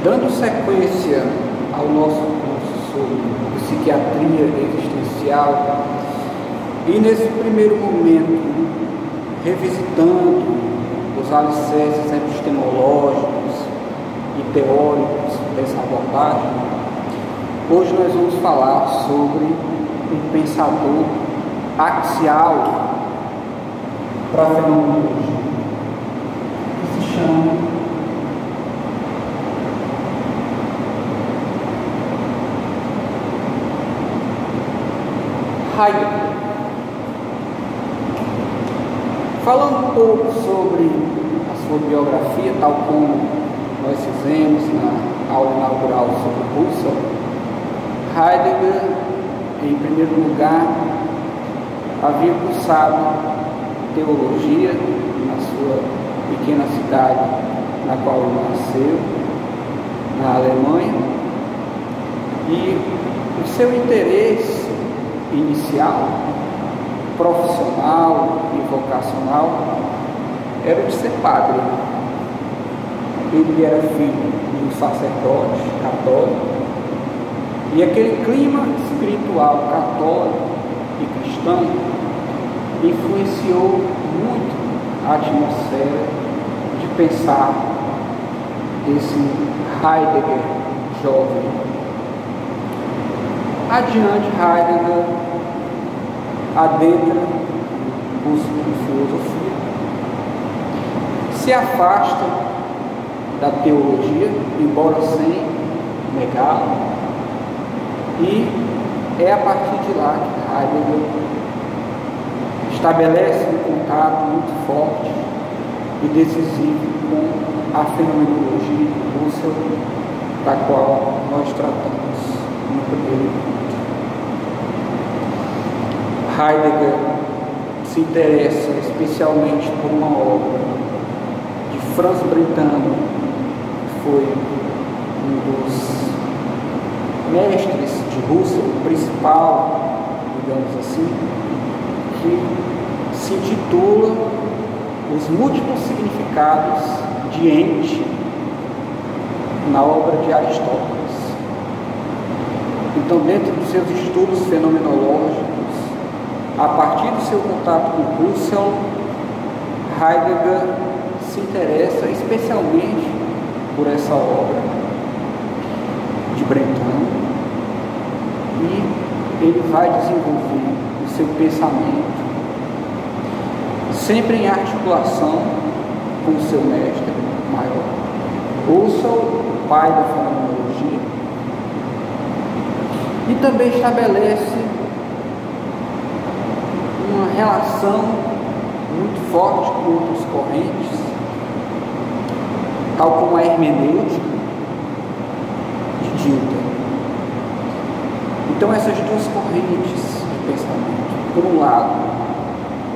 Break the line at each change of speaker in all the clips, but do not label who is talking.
Dando sequência ao nosso curso sobre psiquiatria existencial, e nesse primeiro momento, revisitando os alicerces epistemológicos e teóricos dessa abordagem, hoje nós vamos falar sobre um pensador axial para a fenomenologia, que se chama Heidegger. Falando um pouco sobre a sua biografia, tal como nós fizemos na aula inaugural sobre Husserl, Heidegger, em primeiro lugar, havia cursado teologia na sua pequena cidade na qual ele nasceu, na Alemanha, e o seu interesse inicial, profissional e vocacional, era de ser padre. Ele era filho de um sacerdote católico, e aquele clima espiritual católico e cristão influenciou muito a atmosfera de pensar esse Heidegger jovem. Adiante, Heidegger adentra o curso de filosofia, se afasta da teologia, embora sem negá-la, e é a partir de lá que Heidegger estabelece um contato muito forte e decisivo com a fenomenologia de Husserl, da qual nós tratamos no primeiro encontro. Heidegger se interessa especialmente por uma obra de Franz Brentano, que foi um dos mestres de Husserl, o principal, digamos assim, que se intitula Os Múltiplos Significados de Ente na obra de Aristóteles. Então, dentro dos seus estudos fenomenológicos, a partir do seu contato com Husserl, Heidegger se interessa especialmente por essa obra de Brentano, e ele vai desenvolver o seu pensamento sempre em articulação com o seu mestre maior, Husserl, o pai da fenomenologia, e também estabelece uma relação muito forte com outras correntes, tal como a hermenêutica de Dilthey. Então, essas duas correntes de pensamento, por um lado,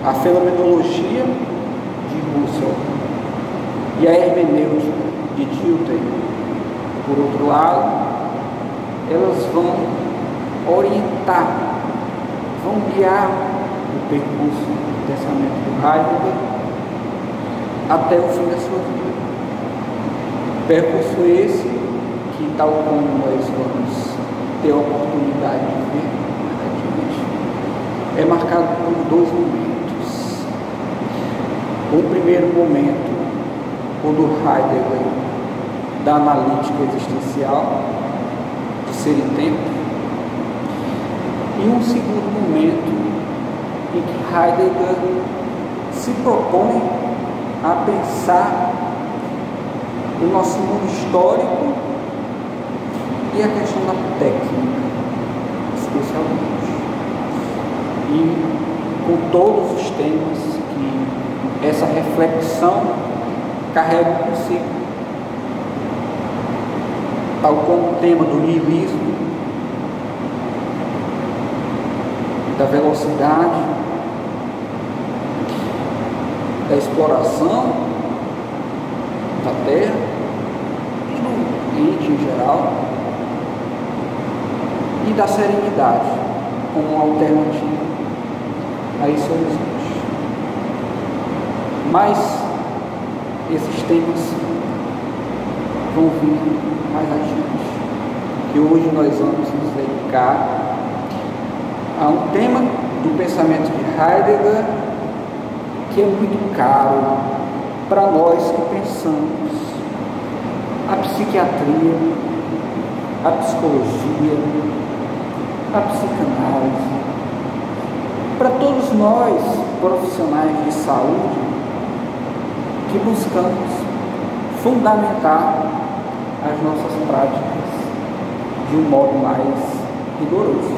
a fenomenologia de Husserl e a hermenêutica de Dilthey, por outro lado, elas vão orientar, vão guiar o percurso do pensamento do Heidegger até o fim da sua vida. Percurso esse que, tal como nós vamos ter a oportunidade de ver adiante, é marcado por dois momentos. O primeiro momento, o do Heidegger, da analítica existencial, de ser e tempo, e um segundo momento em que Heidegger se propõe a pensar o nosso mundo histórico e a questão da técnica, especialmente, e com todos os temas que essa reflexão carrega consigo, tal como o tema do niilismo, da velocidade, da exploração da Terra e do ente em geral, e da serenidade como uma alternativa a esse horizonte. Mas esses temas vão vir mais adiante. E hoje nós vamos nos dedicar a um tema do pensamento de Heidegger que é muito caro para nós que pensamos a psiquiatria, a psicologia, a psicanálise. Para todos nós, profissionais de saúde, que buscamos fundamentar as nossas práticas de um modo mais rigoroso.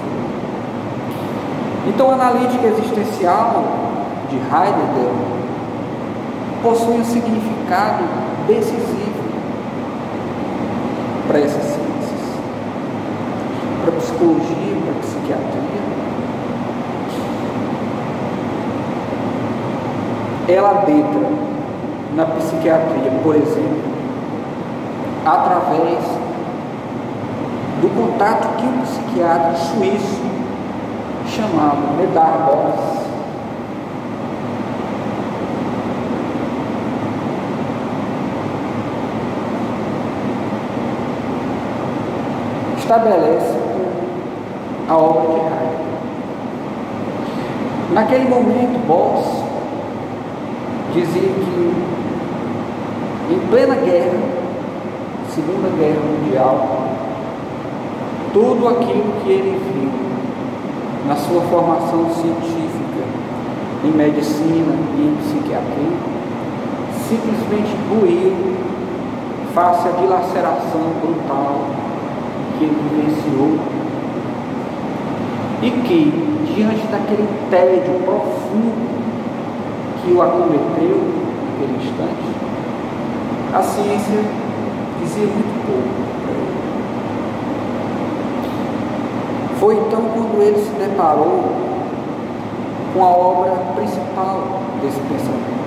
Então, a analítica existencial de Heidegger possui um significado decisivo para essas ciências, para a psicologia, para a psiquiatria. Ela adentra na psiquiatria, por exemplo, através do contato que um psiquiatra suíço chamado Medard Boss estabelece a obra de Heidegger. Naquele momento, Boss dizia que em plena guerra, Segunda Guerra Mundial, tudo aquilo que ele viu na sua formação científica em medicina e em psiquiatria simplesmente ruiu face à dilaceração brutal que ele vivenciou, e que, diante daquele tédio profundo que o acometeu naquele instante, a ciência dizia muito pouco para ele. Foi então quando ele se deparou com a obra principal desse pensamento,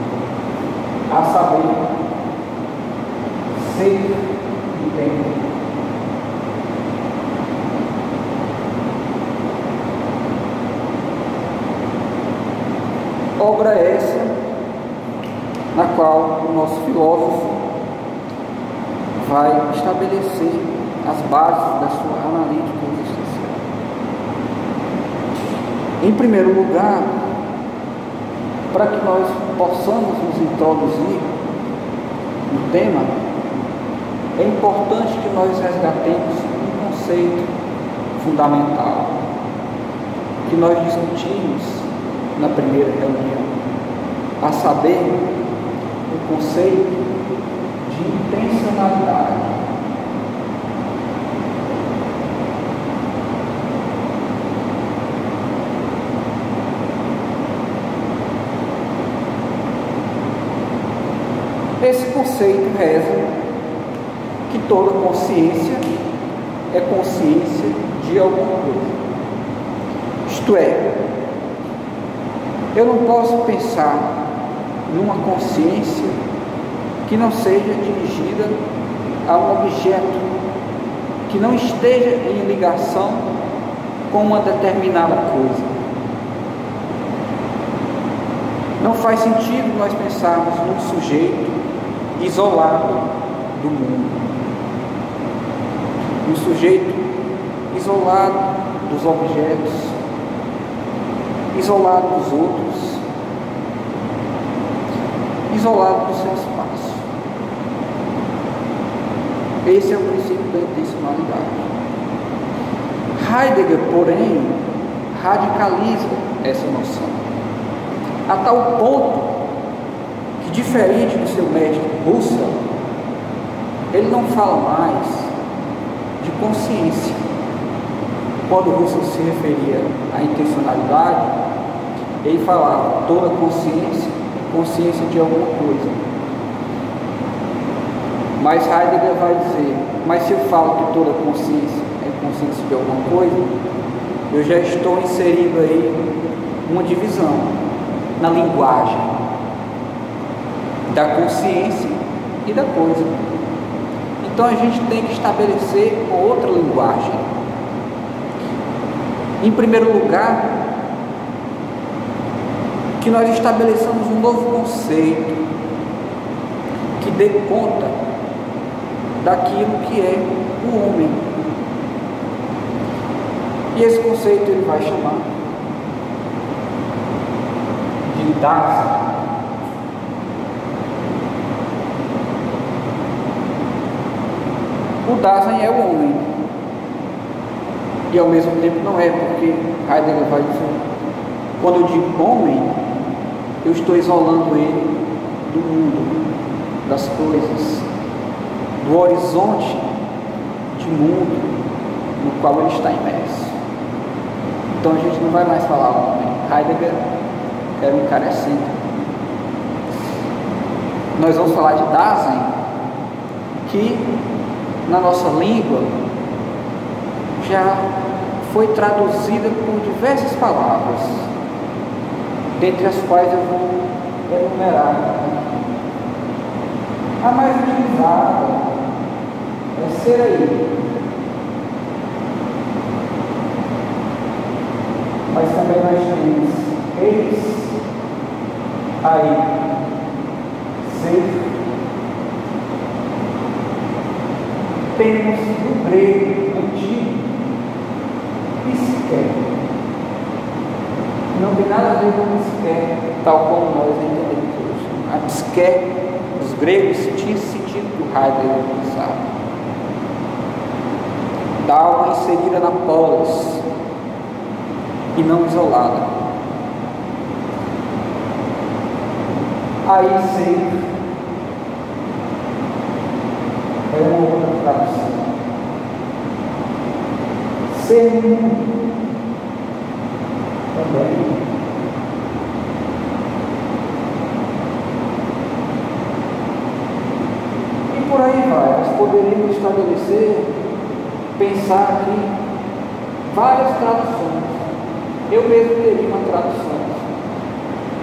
a saber, Ser e Tempo. Obra essa na qual o nosso filósofo vai estabelecer as bases da sua analítica existencial. Em primeiro lugar, para que nós possamos nos introduzir no tema, é importante que nós resgatemos um conceito fundamental que nós discutimos na primeira reunião, a saber, o conceito de intencionalidade. Esse conceito reza que toda consciência é consciência de alguma coisa. Isto é, eu não posso pensar numa consciência que não seja dirigida a um objeto, que não esteja em ligação com uma determinada coisa. Não faz sentido nós pensarmos num sujeito isolado do mundo, um sujeito isolado dos objetos, isolado dos outros, isolado do seu espaço. Esse é o princípio da intencionalidade. Heidegger, porém, radicaliza essa noção a tal ponto que, diferente do seu mestre Husserl, ele não fala mais de consciência. Quando Husserl se referia à intencionalidade, ele falava toda consciência, consciência de alguma coisa. Mas Heidegger vai dizer, mas se eu falo que toda consciência é consciência de alguma coisa, eu já estou inserindo aí uma divisão na linguagem da consciência e da coisa. Então a gente tem que estabelecer uma outra linguagem. Em primeiro lugar, que nós estabeleçamos um novo conceito que dê conta daquilo que é o homem. E esse conceito ele vai chamar de Dasein. O Dasein é o homem, e ao mesmo tempo não é, porque Heidegger vai dizer, quando eu digo homem, eu estou isolando ele do mundo, das coisas, do horizonte de mundo no qual ele está imerso. Então a gente não vai mais falar homem. Heidegger era um cara excêntrico. Nós vamos falar de Dasein, que na nossa língua já foi traduzida por diversas palavras, dentre as quais eu vou enumerar. A mais utilizada é ser aí, mas também nós temos eis aí, ser. Temos no grego antigo psique. Não tem nada a ver com psique, tal como nós entendemos hoje. A psique dos gregos tinha esse sentido que o Heidegger utilizava, da alma inserida na polis e não isolada. Aí ser é uma outra tradução. Ser mundo também. E por aí vai. Nós poderíamos estabelecer, pensar aqui várias traduções. Eu mesmo teria uma tradução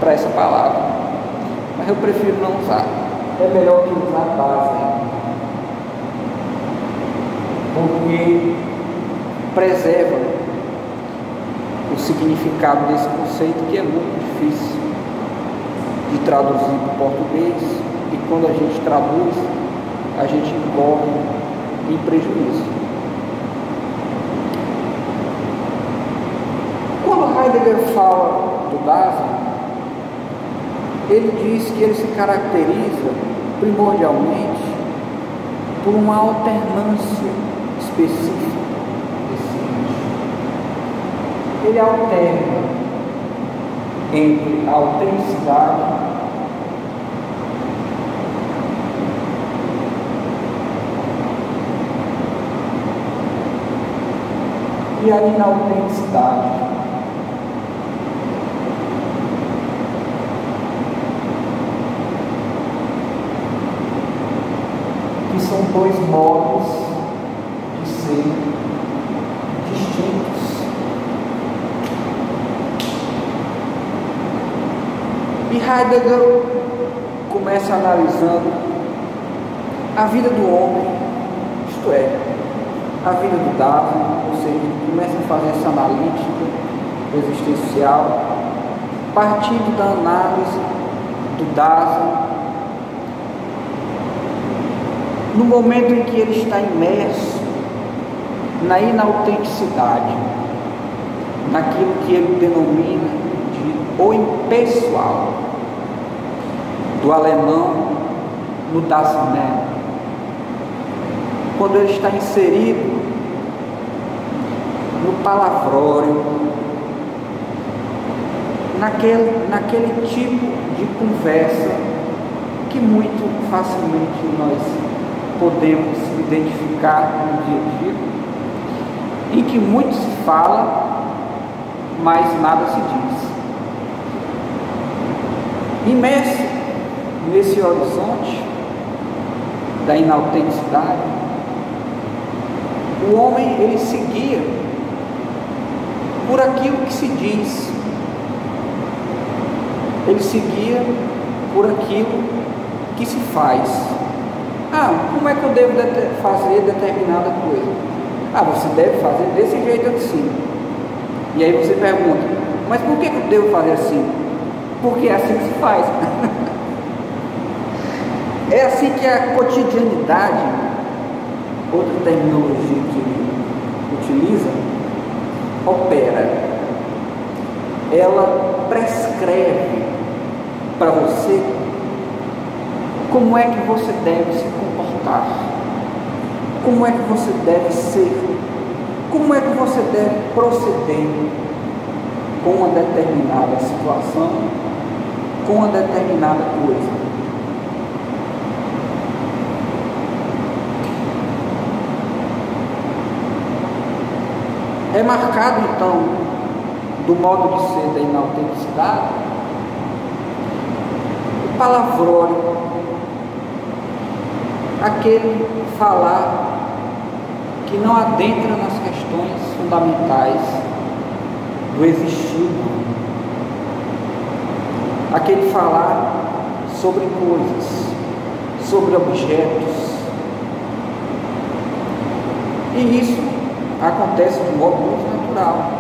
para essa palavra, mas eu prefiro não usar. É melhor que usar Dasein, porque preserva o significado desse conceito, que é muito difícil de traduzir para o português, e quando a gente traduz, a gente incorre em prejuízo. Quando Heidegger fala do Dasein, ele diz que ele se caracteriza primordialmente por uma alternância específica desse ente. Ele alterna entre a autenticidade e a inautenticidade. Que são dois modos de ser distintos. E Heidegger começa analisando a vida do homem, isto é, a vida do Dasein, ou seja, começa a fazer essa analítica existencial, partindo da análise do Dasein, no momento em que ele está imerso na inautenticidade, naquilo que ele denomina de o impessoal, do alemão no Dasein, quando ele está inserido no palavrório, naquele tipo de conversa que muito facilmente nós podemos identificar no dia a dia, em que muito se fala, mas nada se diz. Imerso nesse horizonte da inautenticidade, o homem ele se guia por aquilo que se diz, ele se guia por aquilo que se faz. Como é que eu devo fazer determinada coisa? Você deve fazer desse jeito assim. E aí você pergunta, mas por que eu devo fazer assim? Porque é assim que se faz. É assim que a cotidianidade outra terminologia que ele utiliza, opera. Ela prescreve para você como é que você deve se comportar, como é que você deve ser, como é que você deve proceder com uma determinada situação, com uma determinada coisa. É marcado então do modo de ser da inautenticidade o palavrório, aquele falar que não adentra nas questões fundamentais do existir, aquele falar sobre coisas, sobre objetos, e isso acontece de modo muito natural.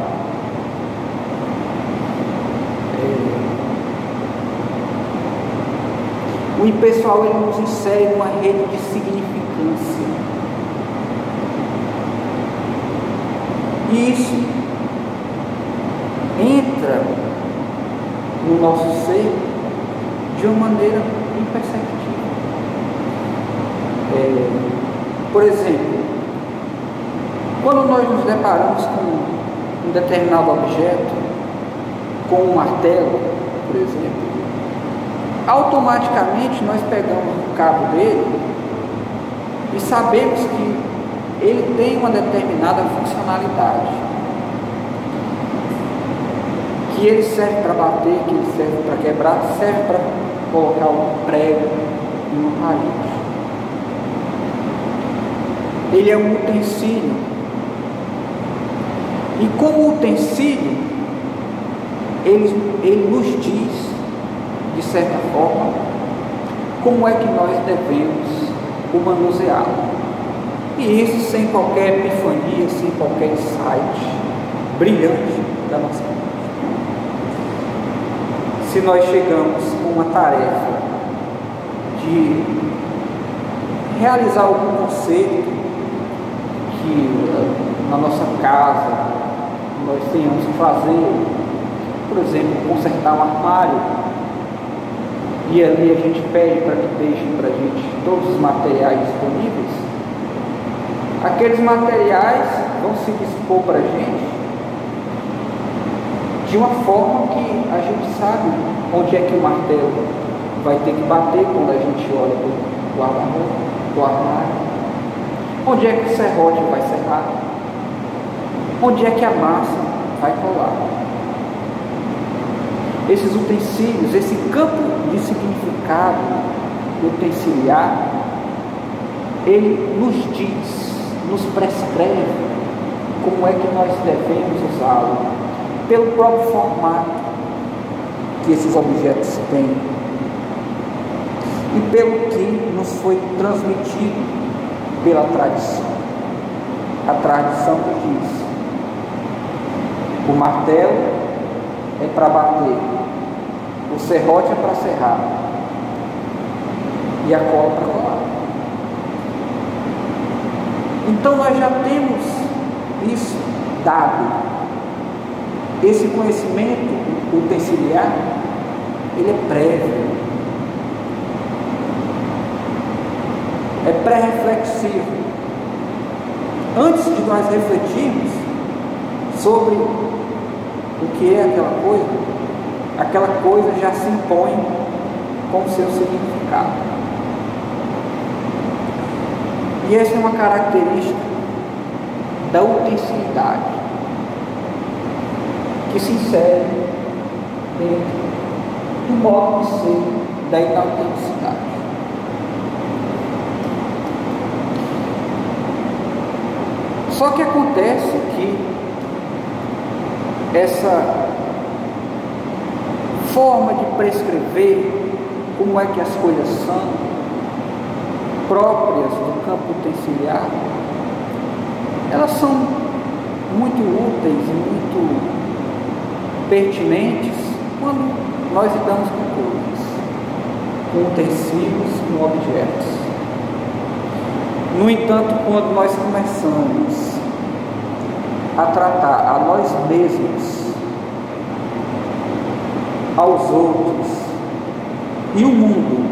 O impessoal ele nos insere numa rede de significância. E isso entra no nosso ser de uma maneira imperceptível. Por exemplo, quando nós nos deparamos com um determinado objeto, com um martelo, por exemplo, automaticamente nós pegamos o cabo dele e sabemos que ele tem uma determinada funcionalidade, que ele serve para bater, que ele serve para quebrar, serve para colocar um prego em uma parede. Ele é um utensílio, e como utensílio ele nos diz, de certa forma, como é que nós devemos o manuseá-lo. E isso sem qualquer epifania, sem qualquer insight brilhante da nossa mente. Se nós chegamos com uma tarefa de realizar algum conserto que na nossa casa nós tenhamos que fazer, por exemplo, consertar um armário, e ali a gente pede para que deixem para a gente todos os materiais disponíveis, aqueles materiais vão se dispor para a gente de uma forma que a gente sabe onde é que o martelo vai ter que bater quando a gente olha para o guarda-roupa, do armário, onde é que o serrote vai serrar, onde é que a massa vai colar. Esses utensílios, esse campo de significado utensiliar, ele nos diz, nos prescreve como é que nós devemos usá-lo, pelo próprio formato que esses objetos têm e pelo que nos foi transmitido pela tradição. A tradição nos diz: o martelo é para bater, o serrote é para serrar e a cola para colar. Então nós já temos isso dado. Esse conhecimento utensiliar, ele é prévio, é pré-reflexivo. Antes de nós refletirmos sobre o que é aquela coisa já se impõe com o seu significado. E essa é uma característica da utensilidade, que se insere dentro do modo de ser da inautenticidade. Só que acontece que essa forma de prescrever como é que as coisas são próprias do campo utensiliar, elas são muito úteis e muito pertinentes quando nós lidamos com coisas, com utensílios, com objetos. No entanto, quando nós começamos a tratar a nós mesmos, aos outros e o mundo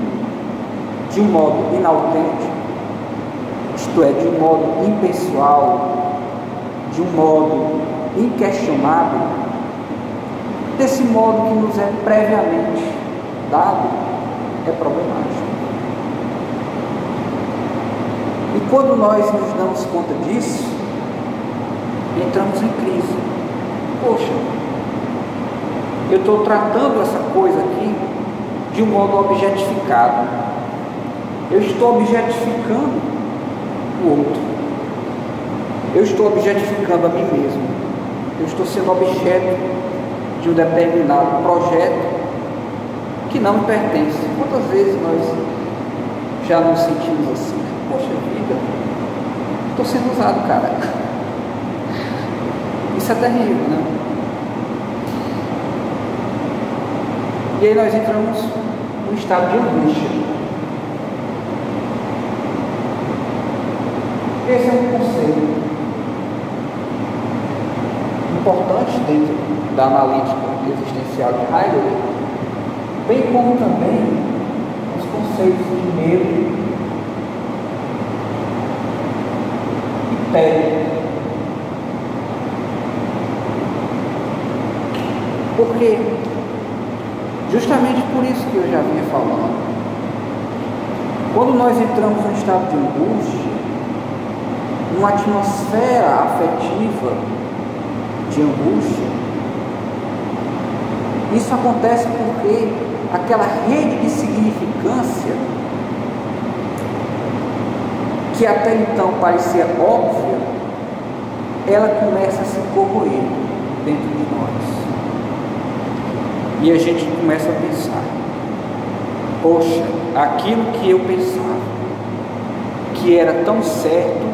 de um modo inautêntico, isto é, de um modo impessoal, de um modo inquestionável, desse modo que nos é previamente dado, é problemático. E quando nós nos damos conta disso, entramos em crise. Poxa, eu estou tratando essa coisa aqui de um modo objetificado. Eu estou objetificando o outro. Eu estou objetificando a mim mesmo. Eu estou sendo objeto de um determinado projeto que não me pertence. Quantas vezes nós já nos sentimos assim? Poxa vida, estou sendo usado, cara. Isso é terrível, né? E aí nós entramos num estado de angústia. Esse é um conceito importante dentro da analítica existencial de Heidegger, bem como também os conceitos de medo e tédio. Porque justamente por isso que eu já vinha falando, quando nós entramos num estado de angústia, numa atmosfera afetiva de angústia, isso acontece porque aquela rede de significância que até então parecia óbvia, ela começa a se corroer dentro de nós. E a gente começa a pensar, poxa, aquilo que eu pensava que era tão certo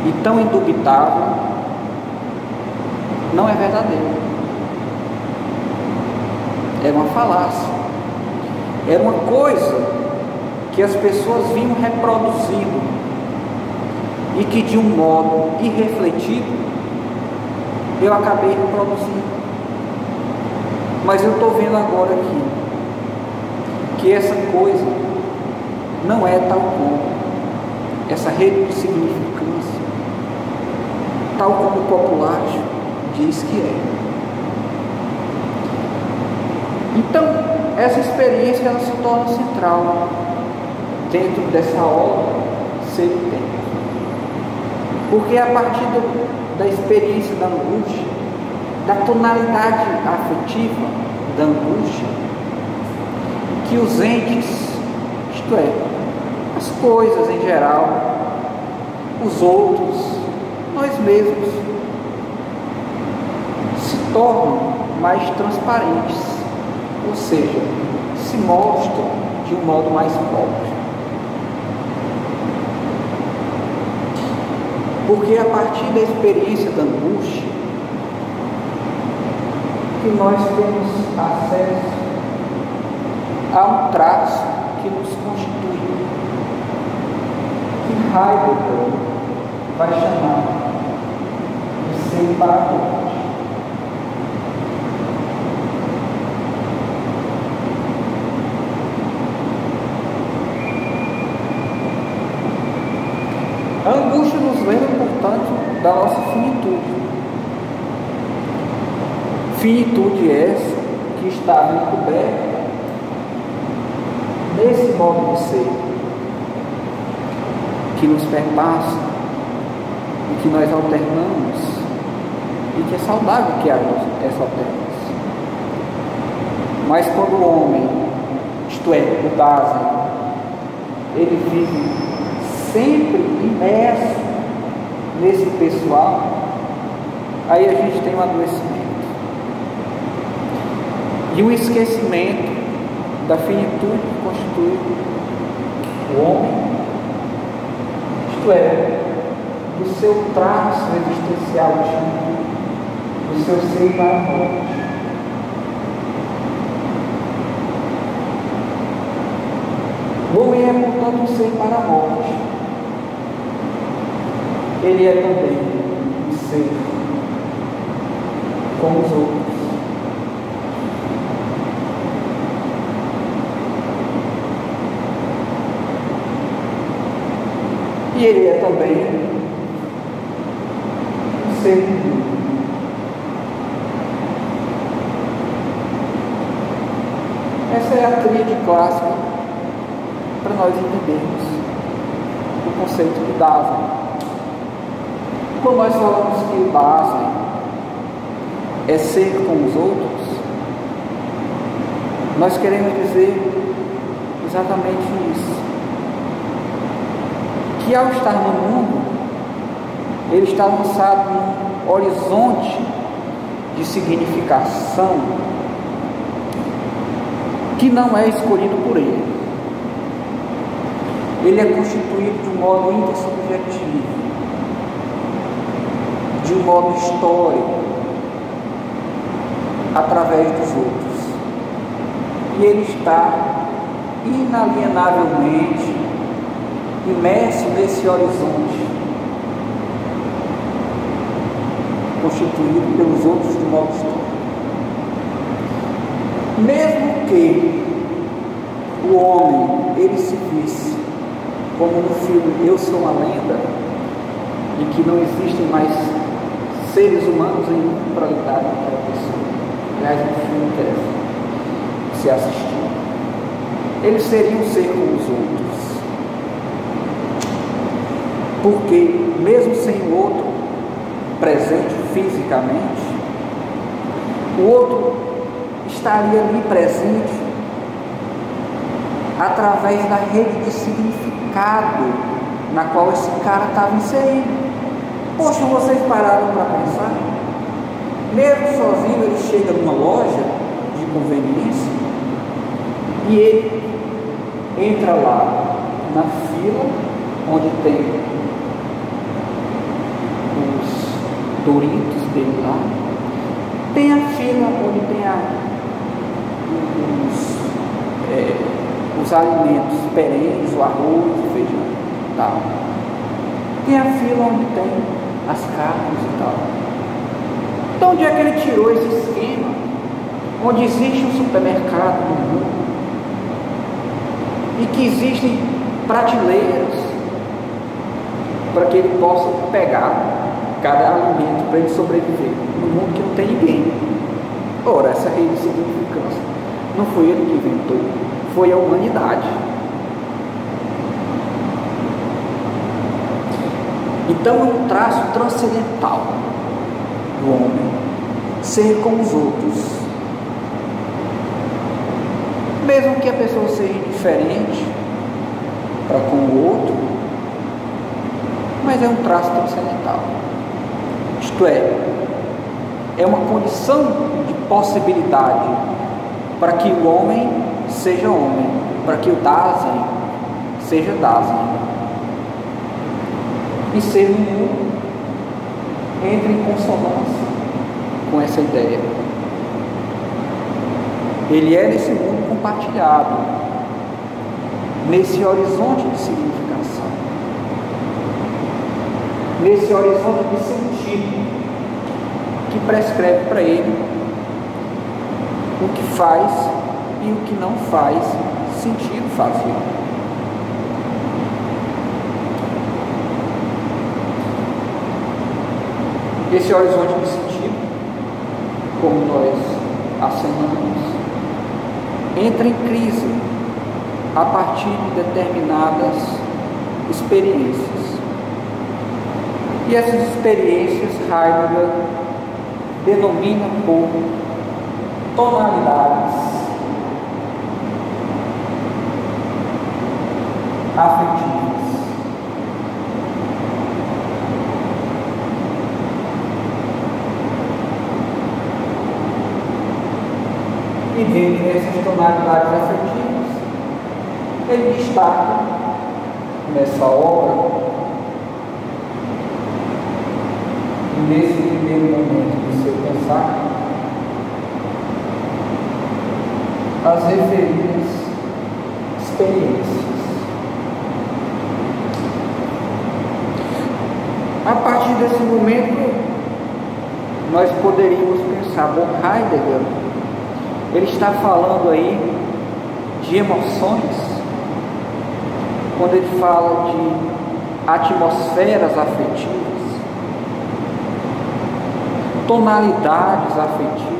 e tão indubitável não é verdadeiro. Era uma falácia. Era uma coisa que as pessoas vinham reproduzindo e que de um modo irrefletido eu acabei reproduzindo. Mas eu estou vendo agora aqui que essa coisa não é tal como essa rede de significância, tal como o popular diz que é. Então, essa experiência ela se torna central dentro dessa obra Ser e Tempo. Porque é a partir da experiência da angústia, da tonalidade afetiva da angústia, que os entes, isto é, as coisas em geral, os outros, nós mesmos, se tornam mais transparentes, ou seja, se mostram de um modo mais próprio. Porque é a partir da experiência da angústia que nós temos acesso a um traço que nos constitui, que Heidegger vai chamar de ser paradoxo. A angústia nos lembra, portanto, da nossa finitude. Finitude essa que está encoberta nesse modo de ser, que nos perpassa e que nós alternamos, e que é saudável que haja essa alternância. Mas quando o homem, isto é, o Dasein, ele vive sempre imerso nesse pessoal, aí a gente tem um adoecimento e um esquecimento da finitude que constitui o homem, isto é, do seu traço existencial do seu ser para a morte. O homem é, portanto, um ser para a morte. Ele é também um ser como os outros. E ele é também um ser humano. Essa é a tríade clássica para nós entendermos o conceito de Dasein. Quando nós falamos que Dasein é ser com os outros, nós queremos dizer exatamente isso. Que ao estar no mundo, ele está lançado num horizonte de significação que não é escolhido por ele. Ele é constituído de um modo intersubjetivo, de um modo histórico, através dos outros. E ele está inalienavelmente imerso nesse horizonte, constituído pelos outros de modo histórico. Mesmo que o homem, ele se visse como no filme Eu Sou uma Lenda, e que não existem mais seres humanos em para lidar com aquela pessoa. Aliás, é um filme interessante se assistir. Ele seria um ser como os outros. Porque, mesmo sem o outro presente fisicamente, o outro estaria ali presente através da rede de significado na qual esse cara estava inserido. Poxa, vocês pararam para pensar? Mesmo sozinho, ele chega numa loja de conveniência e ele entra lá na fila onde tem Doritos dele lá, tem a fila onde tem os alimentos perenes, o arroz, o feijão e tal. Tem a fila onde tem as carnes e tal. Então, onde é que ele tirou esse esquema? Onde existe um supermercado no mundo e que existem prateleiras para que ele possa pegar cada alimento para ele sobreviver, num mundo que não tem ninguém. Ora, essa rede de significância não foi ele que inventou, foi a humanidade. Então é um traço transcendental do homem, ser como os outros. Mesmo que a pessoa seja diferente para com o outro, mas é um traço transcendental. Isto é uma condição de possibilidade para que o homem seja homem, para que o Dasein seja Dasein. E ser no mundo entre em consonância com essa ideia. Ele é nesse mundo compartilhado, nesse horizonte de significação, nesse horizonte de sentido que prescreve para ele o que faz e o que não faz sentido fazer. Esse horizonte de sentido, como nós acenamos, entra em crise a partir de determinadas experiências. E essas experiências Heidegger denomina por tonalidades afetivas. E dentre essas tonalidades afetivas, ele destaca nessa obra, nesse primeiro momento do seu pensar, as referidas experiências. A partir desse momento, nós poderíamos pensar, bom, Heidegger, ele está falando aí de emoções, quando ele fala de atmosferas afetivas, tonalidades afetivas.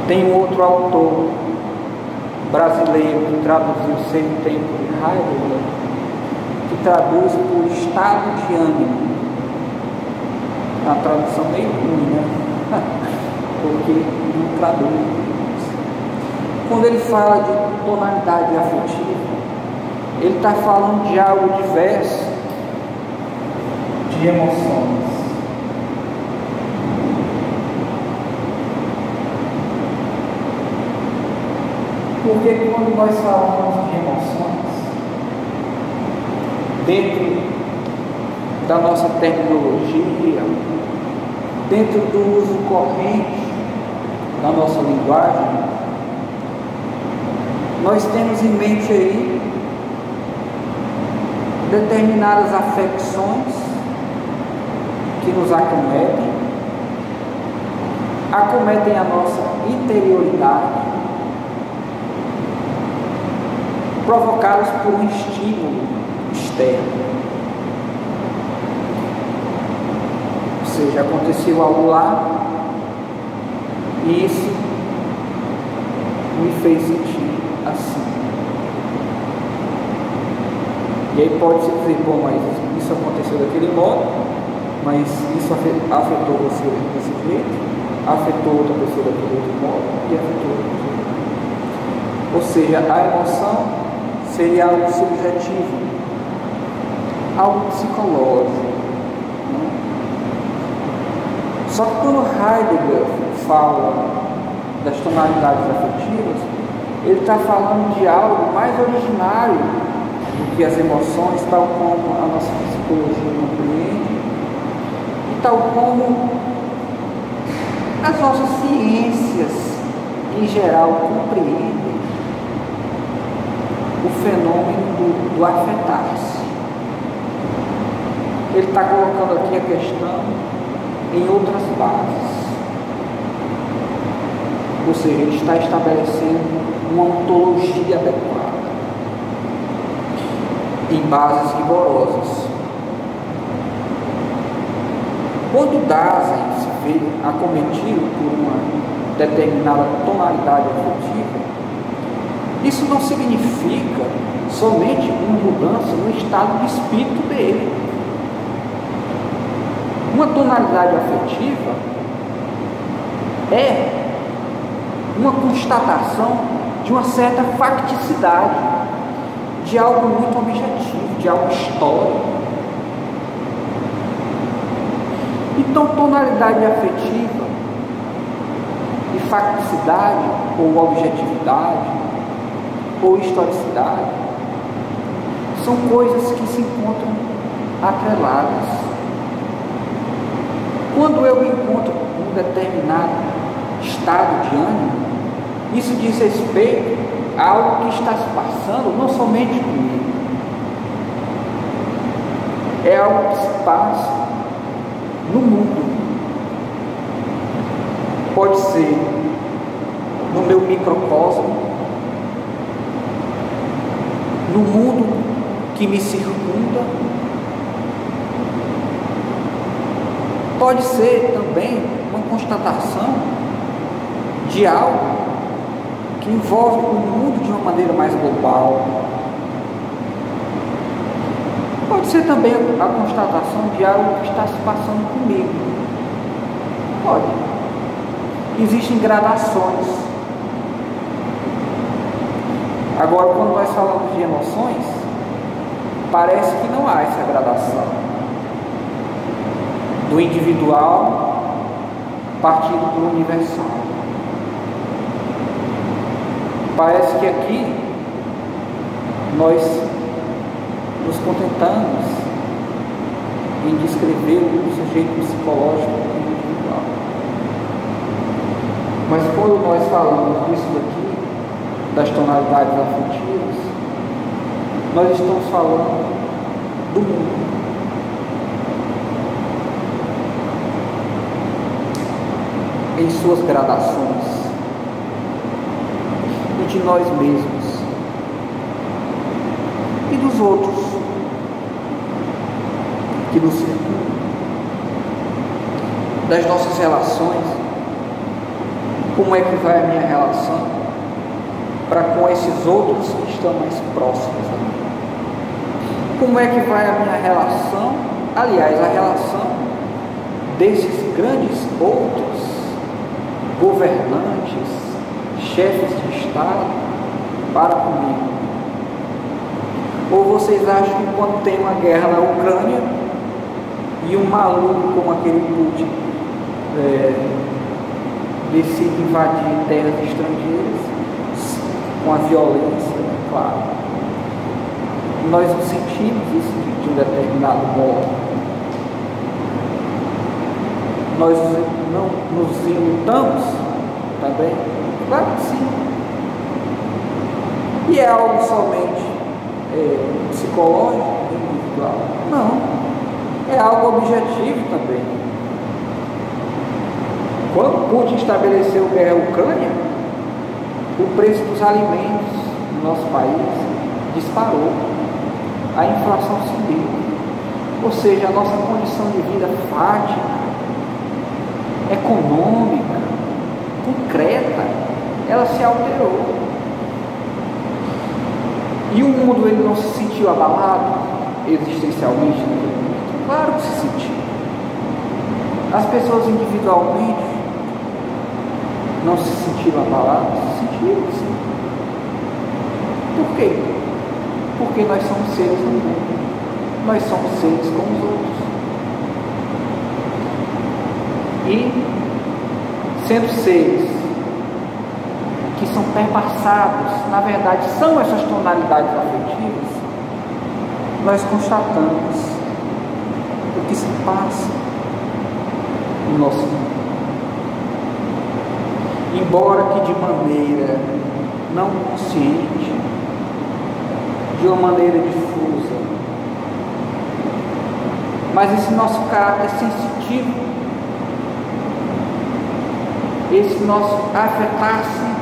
Tem um outro autor brasileiro que traduziu Sem Tempo de Heidegger, que traduz por estado de ânimo. Uma tradução meio ruim, né? Porque não traduz. Quando ele fala de tonalidade afetiva, ele está falando de algo diverso de emoções. Porque quando nós falamos de emoções, dentro da nossa terminologia, dentro do uso corrente da nossa linguagem, nós temos em mente aí determinadas afecções que nos acometem a nossa interioridade, provocadas por um estímulo externo. Ou seja, aconteceu algo lá e isso me fez sentir assim. E aí pode-se dizer, bom, mas isso aconteceu daquele modo, mas isso afetou você desse jeito, afetou outra pessoa daquele outro modo e afetou outra pessoa. Ou seja, a emoção seria algo subjetivo, algo psicológico. Só que quando Heidegger fala das tonalidades afetivas, ele está falando de algo mais originário do que as emoções, tal como a nossa psicologia compreende, e tal como as nossas ciências em geral compreendem o fenômeno do afetar-se. Ele está colocando aqui a questão em outras bases. Ou seja, ele está estabelecendo uma ontologia adequada, em bases rigorosas. Quando Dasein se vê acometido por uma determinada tonalidade afetiva, isso não significa somente uma mudança no estado de espírito dele. Uma tonalidade afetiva é uma constatação de uma certa facticidade, de algo muito objetivo, de algo histórico. Então, tonalidade afetiva e facticidade, ou objetividade, ou historicidade, são coisas que se encontram atreladas. Quando eu encontro um determinado estado de ânimo, isso diz respeito a algo que está se passando não somente comigo, é algo que se passa no mundo. Pode ser no meu microcosmo, no mundo que me circunda, pode ser também uma constatação de algo que envolve o mundo de uma maneira mais global. Pode ser também a constatação de algo que está se passando comigo. Pode. Existem gradações. Agora, quando nós falamos de emoções, parece que não há essa gradação do individual partindo para o universal. Parece que aqui nós nos contentamos em descrever o sujeito psicológico individual. Mas quando nós falamos disso daqui, das tonalidades afetivas, nós estamos falando do mundo. em suas gradações, e de nós mesmos e dos outros que nos circundam, das nossas relações. Como é que vai a minha relação para com esses outros que estão mais próximos a mim? Como é que vai a minha relação, aliás, a relação desses grandes outros governantes, chefes de Estado para comigo? Ou vocês acham que quando tem uma guerra na Ucrânia e um maluco como aquele Putin decide invadir terras estrangeiras com a violência, claro, nós não sentimos isso de um determinado modo? Nós não nos imitamos também? Claro que sim. E é algo somente psicológico, individual? Não. É algo objetivo também. Quando Putin estabeleceu guerra à Ucrânia, o preço dos alimentos no nosso país disparou. A inflação subiu. Ou seja, a nossa condição de vida fática, econômica, concreta, ela se alterou. E o mundo, ele não se sentiu abalado existencialmente naquele momento? Claro que se sentiu. As pessoas individualmente não se sentiram abaladas? Se sentiram, sim. Por quê? Porque nós somos seres no mundo. Nós somos seres como os outros. E, sendo seres que são perpassados, na verdade são essas tonalidades afetivas, nós constatamos o que se passa no nosso mundo. Embora que de maneira não consciente, de uma maneira difusa, mas esse nosso caráter sensitivo, esse nosso afetar-se,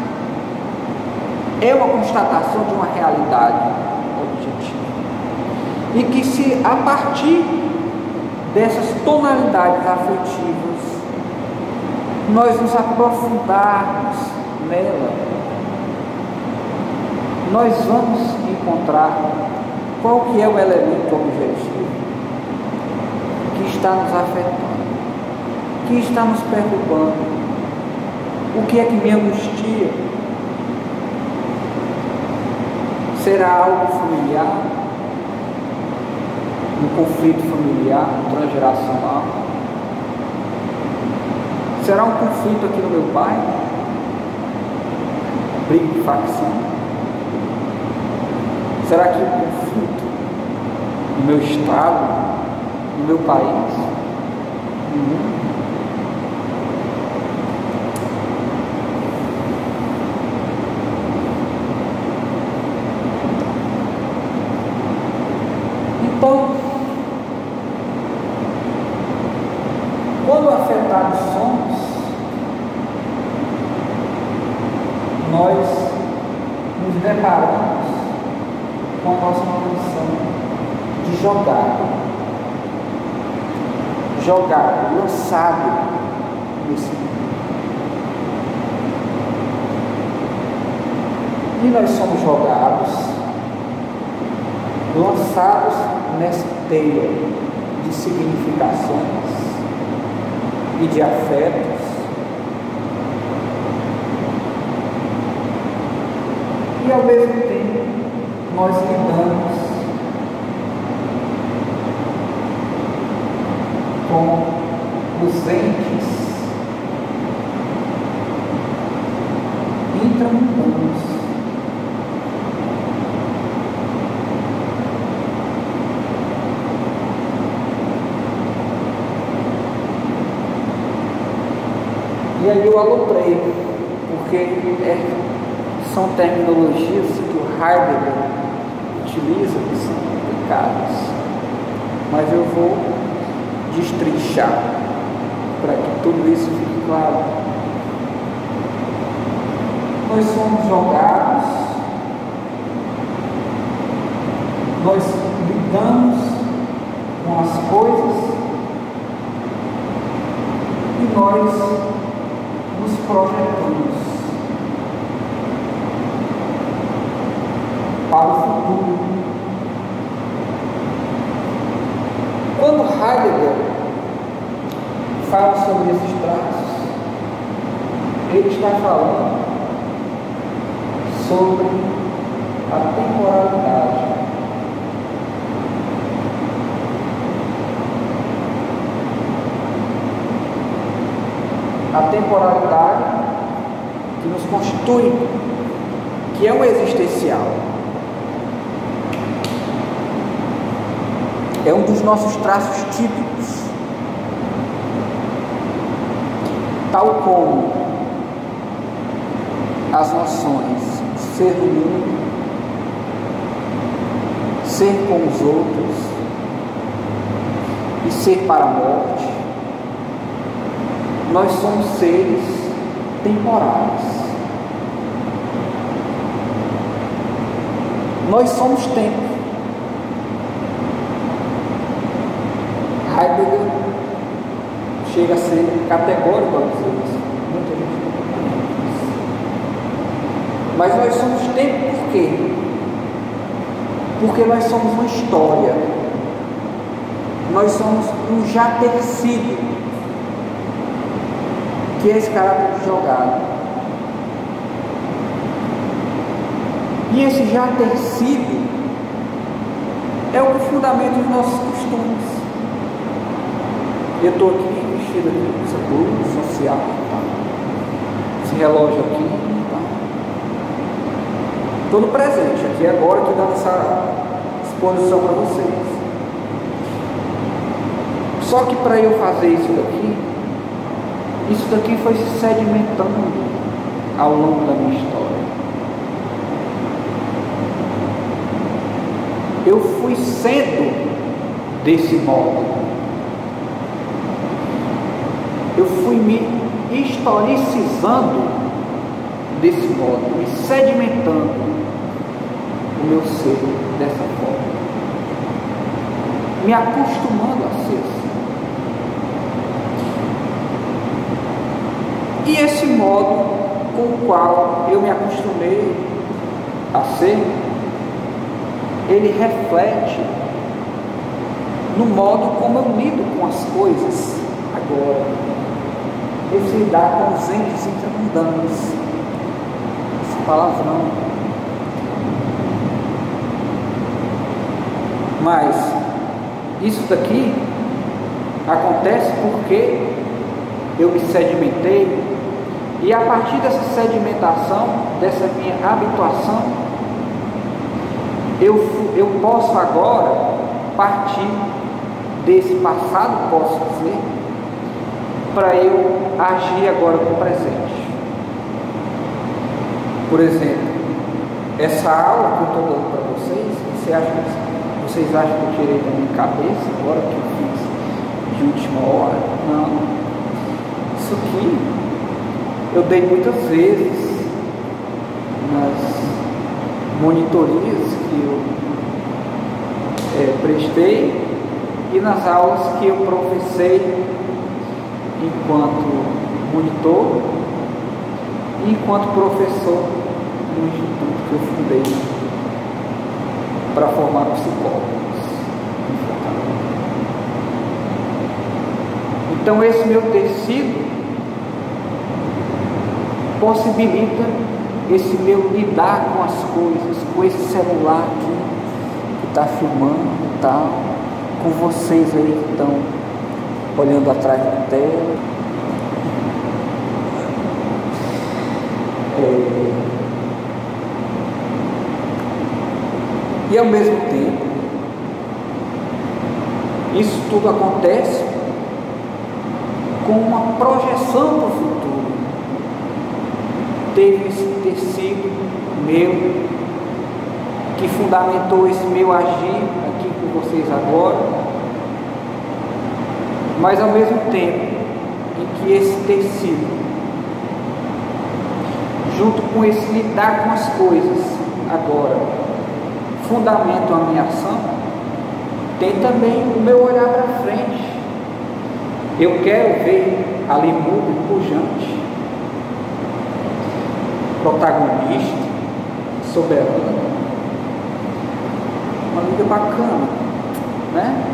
é uma constatação de uma realidade objetiva. E que se a partir dessas tonalidades afetivas nós nos aprofundarmos nela, nós vamos encontrar qual que é o elemento objetivo que está nos afetando, que está nos perturbando, o que é que me angustia. Será algo familiar, um conflito familiar, transgeracional? Será um conflito aqui no meu bairro? Briga de facção? Será que um conflito no meu estado, no meu país, no mundo? Então, quando afetados somos, nós nos deparamos com a nossa condição de jogado, lançado nesse mundo. E nós somos jogados, lançados nessa teia de significações e de afetos, e ao mesmo tempo nós lidamos com os entes intramundanos. E aí eu aloprei, porque são terminologias que o Heidegger utiliza que são complicadas, mas eu vou destrinchar para que tudo isso fique claro. nós somos jogados, nós lidamos com as coisas e nós nos projetamos para o futuro. Quando Heidegger fala sobre esses traços, ele está falando sobre a temporalidade. A temporalidade que nos constitui, que é o existencial. É um dos nossos traços típicos. Tal como as noções ser no mundo, ser com os outros e ser para a morte, nós somos seres temporais. Nós somos tempo. Heidegger chega a ser categórico ao dizer isso. Muita gente não compreende isso. Mas nós somos tempo por quê? Porque nós somos uma história. Nós somos um já ter sido, que é esse caráter de jogado. E esse já ter sido é o que fundamenta os nossos costumes. Eu estou aqui vestido aqui com essa blusa social, tá? Esse relógio aqui, tá? Estou no presente, aqui agora, aqui dando essa exposição para vocês. Só que para eu fazer isso daqui foi se sedimentando ao longo da minha história. Eu fui sendo desse modo. Eu fui me historicizando desse modo, me sedimentando o meu ser dessa forma, me acostumando a ser assim. E esse modo com o qual eu me acostumei a ser, ele reflete no modo como eu lido com as coisas agora. Esse lidar com os entes intramundanos, esse palavrão. Mas isso daqui acontece porque eu me sedimentei, e a partir dessa sedimentação, dessa minha habituação, eu posso agora partir desse passado, posso dizer, para eu agir agora no presente. Por exemplo, essa aula que eu estou dando para vocês acham que eu tirei da minha cabeça agora que eu fiz de última hora? Não. Isso aqui eu dei muitas vezes nas monitorias que eu prestei e nas aulas que eu professei enquanto monitor e enquanto professor no instituto que eu fundei para formar psicólogos. Então esse meu tecido possibilita esse meu lidar com as coisas, com esse celular aqui que está filmando e tal, com vocês aí que estão olhando atrás da tela. E ao mesmo tempo, isso tudo acontece com uma projeção para o futuro. Teve esse tecido meu que fundamentou esse meu agir aqui com vocês agora, mas ao mesmo tempo em que esse tecido junto com esse lidar com as coisas agora, fundamento a minha ação, tem também o meu olhar para frente. Eu quero ver ali muito pujante, protagonista, soberano, uma liga bacana, né?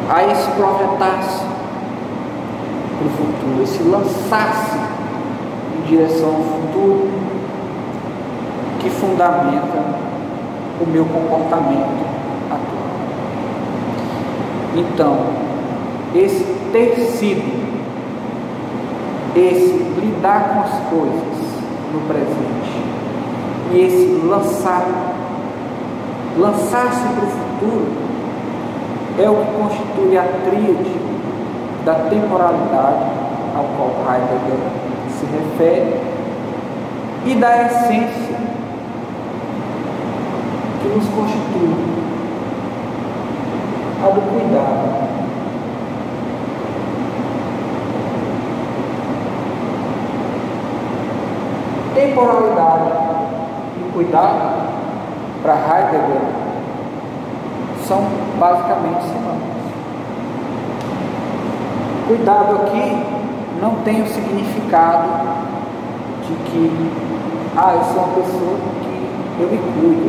Aí se projetasse para o futuro, se lançasse em direção ao futuro, que fundamenta o meu comportamento atual. Então, esse ter sido, esse lidar com as coisas no presente e esse lançar-se para o futuro é o que constitui a tríade da temporalidade ao qual Heidegger se refere e da essência que nos constitui, a do cuidado. Temporalidade e cuidado, para Heidegger, são basicamente sinônimos. Cuidado aqui não tem o significado de que, eu sou uma pessoa que eu me cuido,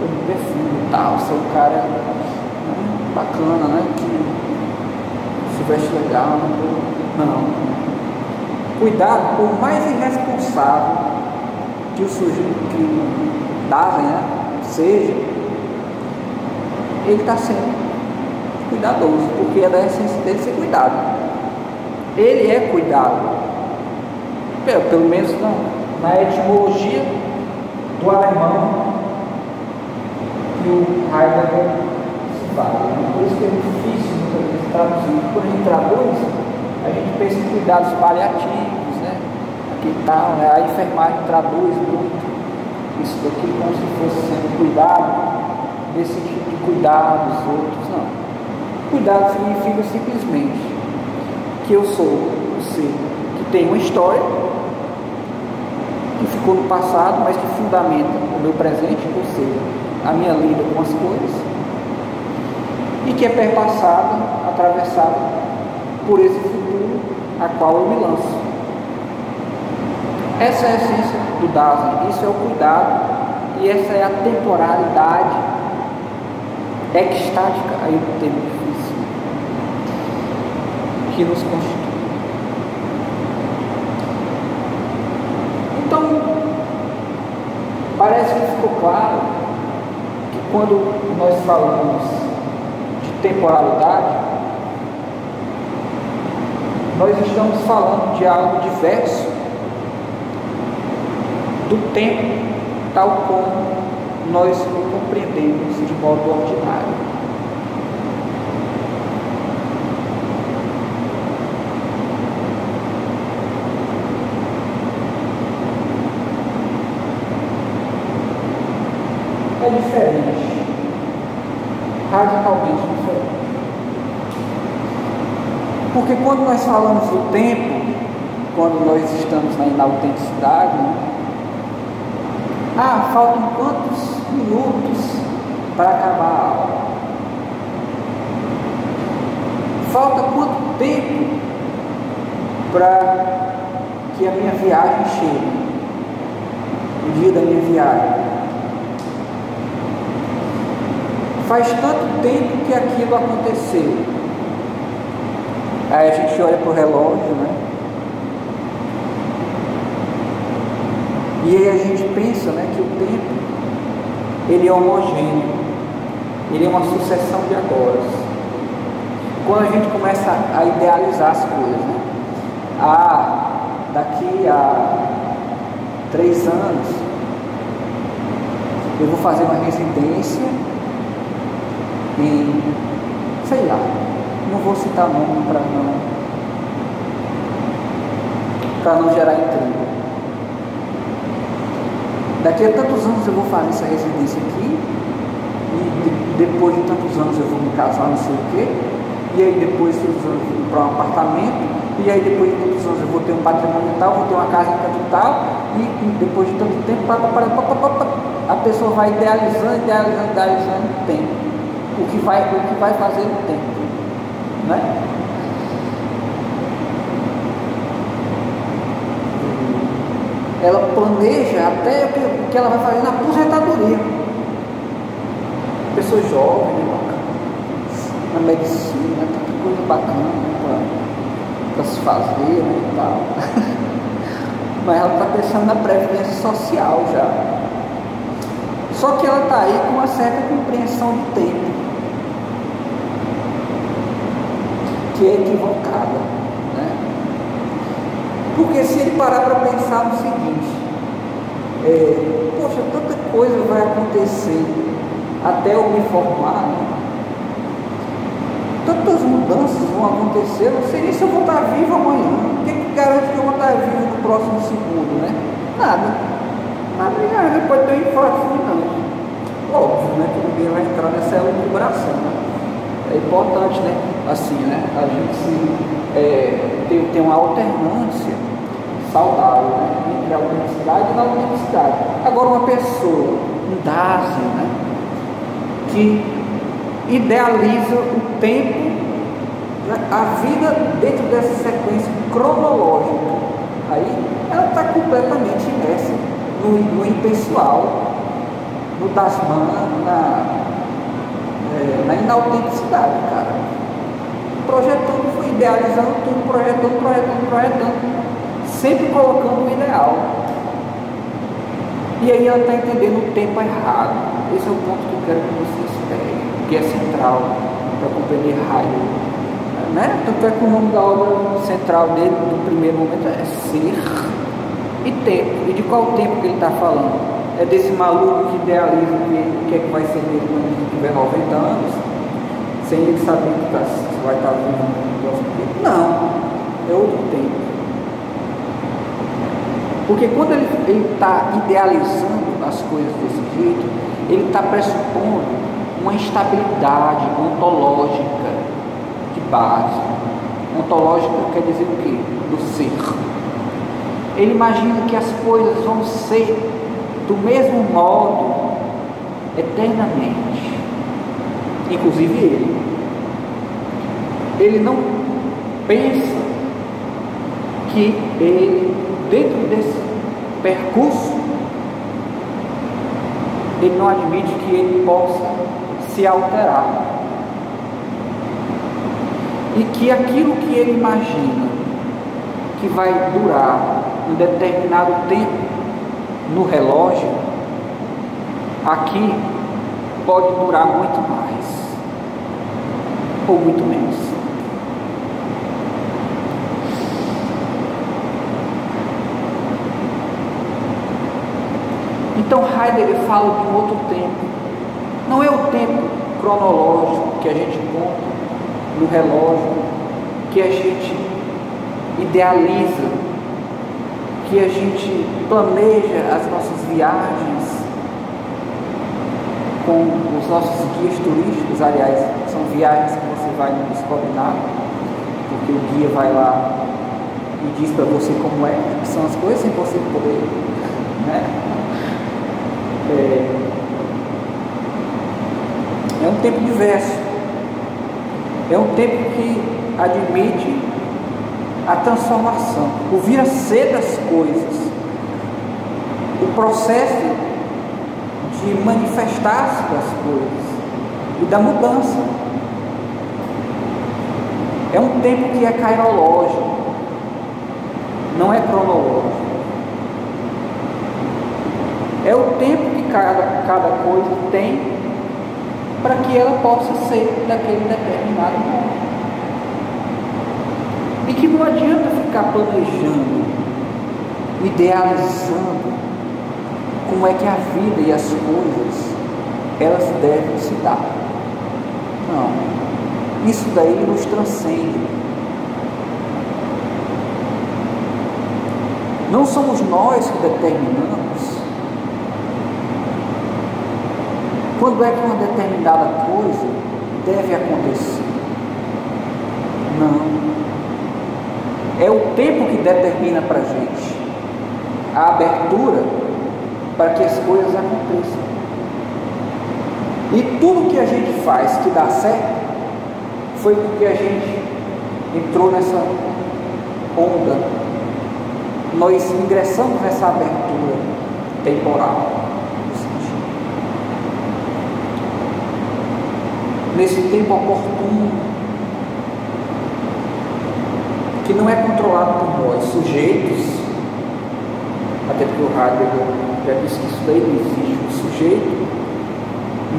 eu me defino e tal, sou um cara bacana, né, que se veste legal, não. Cuidado, por mais irresponsável que o sujeito, que Dasein, né, seja, ele está sendo cuidadoso, porque é da essência dele ser cuidado. Ele é cuidado, pelo menos na etimologia do alemão que o Heidegger se fala. Por isso que é difícil muitas vezes traduzir. Quando a gente traduz, a gente pensa em cuidados paliativos, né? Aqui tal, né? A enfermagem traduz muito isso daqui como se fosse sendo cuidado desse tipo de cuidado dos outros. Não. Cuidado significa simplesmente que eu sou um ser que tem uma história que ficou no passado, mas que fundamenta o meu presente, ou seja, a minha lida com as coisas, e que é perpassada, atravessada por esse futuro a qual eu me lanço. Essa é a essência do Dasein, isso é o cuidado, e essa é a temporalidade extática, aí o termo difícil, que nos constitui. Então, parece que ficou claro que quando nós falamos de temporalidade, nós estamos falando de algo diverso do tempo, tal como nós o compreendemos de modo ordinário. É diferente, radicalmente diferente. Porque quando nós falamos do tempo, quando nós estamos na inautenticidade, né? Faltam quantos minutos para acabar a aula? Falta quanto tempo para que a minha viagem chegue? O dia da minha viagem. Faz tanto tempo que aquilo aconteceu. Aí a gente olha para o relógio, né? E aí a gente pensa, né, que o tempo, ele é homogêneo, ele é uma sucessão de agoras. Quando a gente começa a idealizar as coisas, né? Daqui a 3 anos, eu vou fazer uma residência em, sei lá, não vou citar nome para não gerar intriga. Daqui a tantos anos eu vou fazer essa residência aqui, e depois de tantos anos eu vou me casar, não sei o quê, e aí depois de uns anos eu vou para um apartamento, e aí depois de tantos anos eu vou ter um patrimônio tal, vou ter uma casa em canto tal, e depois de tanto tempo, a pessoa vai idealizando o tempo, o que vai fazer o tempo, né? Ela planeja até o que ela vai fazer na aposentadoria. Pessoa jovem, né, na medicina, tanta coisa bacana para se fazer, né, e tal. Mas ela está pensando na previdência social já. Só que ela está aí com uma certa compreensão do tempo, que é equivocada, né? Porque se ele parar para pensar no seguinte, poxa, tanta coisa vai acontecer até eu me formar, né? Tantas mudanças vão acontecer, não sei nem se eu vou estar vivo amanhã. O que garante que eu vou estar vivo no próximo segundo, né? Nada me garante, pode ter um infarto fulminante. Óbvio, né, que ninguém vai entrar nessa elucubração, né? É importante, né, assim, né, a gente tem uma alternância saudável, né, entre a autenticidade e a autenticidade. Agora, uma pessoa, um Dasein, né, que idealiza o tempo, a vida dentro dessa sequência cronológica, aí ela está completamente imersa no impessoal, no Dasman, na inautenticidade, cara. Projetando, idealizando tudo, projetando, sempre colocando o ideal. E aí ela está entendendo o tempo errado. Esse é o ponto que eu quero que vocês peguem, que é central para compreender Heidegger, né? Tanto é que o nome da obra central dele, no primeiro momento, é Ser e Tempo. E de qual tempo que ele está falando? É desse maluco que idealiza o que é que vai ser dele quando ele tiver 90 anos, sem ele saber que vai estar vivo no próximo tempo? Não, é outro tempo. Porque quando ele está idealizando as coisas desse jeito, ele está pressupondo uma instabilidade ontológica de base. Ontológica quer dizer o quê? Do ser. Ele imagina que as coisas vão ser do mesmo modo eternamente. Inclusive ele não pensa que ele, dentro desse percurso, ele não admite que ele possa se alterar, e que aquilo que ele imagina que vai durar um determinado tempo no relógio, aqui pode durar muito mais ou muito menos. Então Heidegger fala de um outro tempo. Não é o tempo cronológico que a gente conta no relógio, que a gente idealiza, que a gente planeja as nossas viagens com os nossos guias turísticos. Aliás, são viagens que você vai no descobre nada, porque o guia vai lá e diz para você como é que são as coisas sem você poder, né? É um tempo diverso, é um tempo que admite a transformação, o vir a ser das coisas, o processo de manifestar-se das coisas e da mudança. É um tempo que é kairológico, não é cronológico. É o tempo que cada coisa tem para que ela possa ser daquele determinado modo. E que não adianta ficar planejando, idealizando como é que a vida e as coisas elas devem se dar. Não. Isso daí nos transcende. Não somos nós que determinamos quando é que uma determinada coisa deve acontecer. Não. É o tempo que determina para a gente a abertura para que as coisas aconteçam. E tudo que a gente faz que dá certo foi porque a gente entrou nessa onda. Nós ingressamos nessa abertura temporal. Nesse tempo oportuno, que não é controlado por nós, sujeitos, até porque o Heidegger já disse que isso daí não existe, o sujeito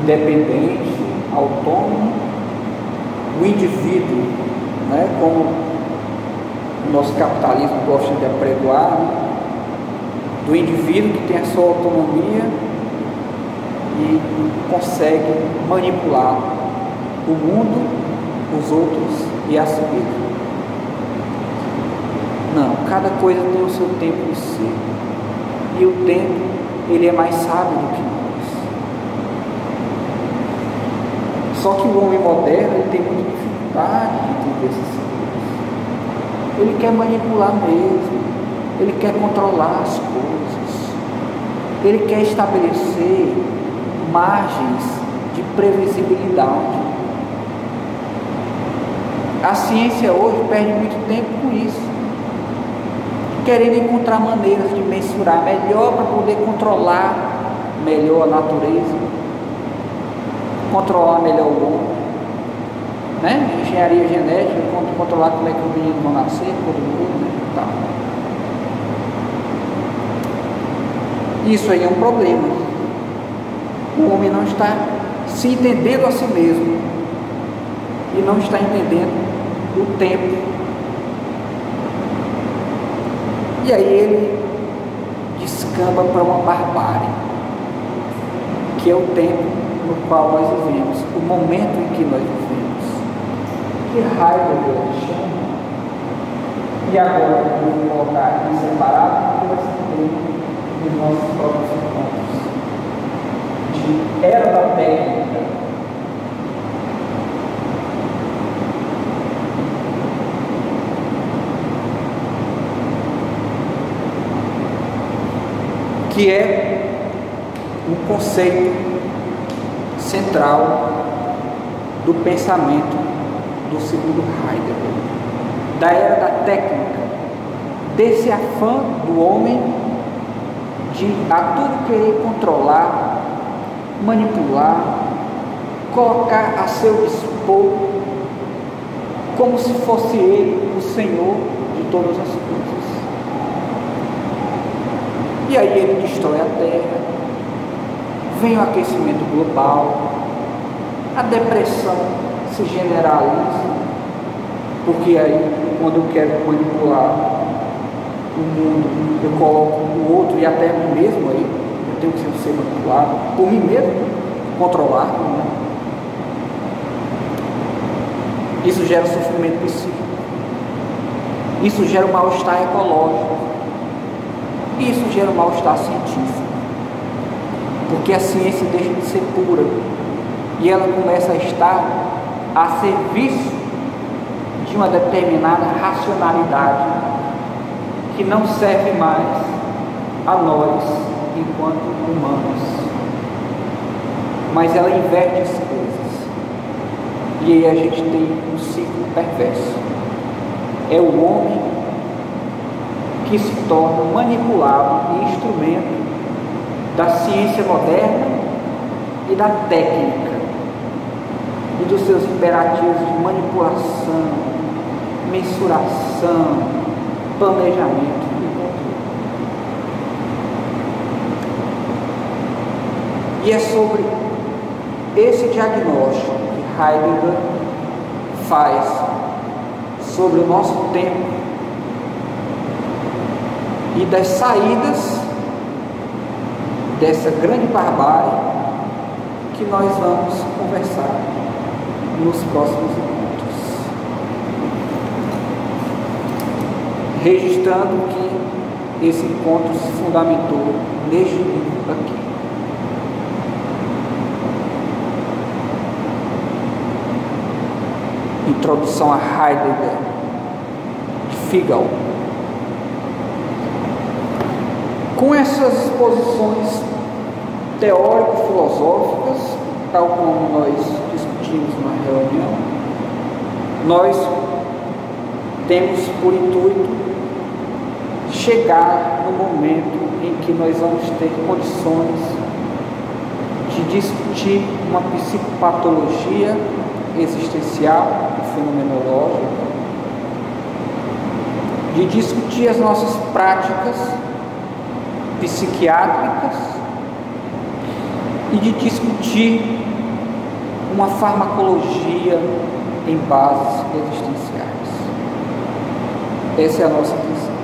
independente, autônomo, o indivíduo, né, como o nosso capitalismo gosta de apregoar, né, do indivíduo que tem a sua autonomia e consegue manipular o mundo, os outros e a si mesmo. Não, cada coisa tem o seu tempo em si. E o tempo, ele é mais sábio do que nós. Só que o homem moderno, ele tem muita dificuldade de entender essas coisas. Ele quer manipular mesmo. Ele quer controlar as coisas. Ele quer estabelecer margens de previsibilidade. A ciência hoje perde muito tempo com isso, querendo encontrar maneiras de mensurar melhor para poder controlar melhor a natureza, controlar melhor o homem, né? Engenharia genética, controlar como é que os meninos vão nascer, todo mundo, né? Tá. Isso aí é um problema. O homem não está se entendendo a si mesmo e não está entendendo o tempo. E aí ele descamba para uma barbárie, que é o tempo no qual nós vivemos, o momento em que nós vivemos, que Heidegger chama, e agora eu vou colocar aqui separado, porque vai ser tempo dos nossos próprios encontros, de era da técnica. Que é um conceito central do pensamento do segundo Heidegger, da era da técnica, desse afã do homem de a tudo querer controlar, manipular, colocar a seu dispor, como se fosse ele o Senhor de todas as coisas. E aí ele destrói a Terra, vem o aquecimento global, a depressão se generaliza, porque aí quando eu quero manipular o mundo, eu coloco o outro e até mim mesmo aí, eu tenho que ser manipulado por mim mesmo, controlar, né? Isso gera sofrimento psíquico, isso gera um mal-estar ecológico. Isso gera um mal-estar científico, porque a ciência deixa de ser pura e ela começa a estar a serviço de uma determinada racionalidade que não serve mais a nós enquanto humanos, mas ela inverte as coisas e aí a gente tem um ciclo perverso. É o homem que se torna manipulável e instrumento da ciência moderna e da técnica e dos seus imperativos de manipulação, mensuração, planejamento e controle. E é sobre esse diagnóstico que Heidegger faz sobre o nosso tempo e das saídas dessa grande barbárie que nós vamos conversar nos próximos minutos, registrando que esse encontro se fundamentou neste livro aqui. Introdução a Heidegger, de Figal. Com essas exposições teórico-filosóficas, tal como nós discutimos na reunião, nós temos por intuito chegar no momento em que nós vamos ter condições de discutir uma psicopatologia existencial e fenomenológica, de discutir as nossas práticas psiquiátricas e de discutir uma farmacologia em bases existenciais. Essa é a nossa intenção.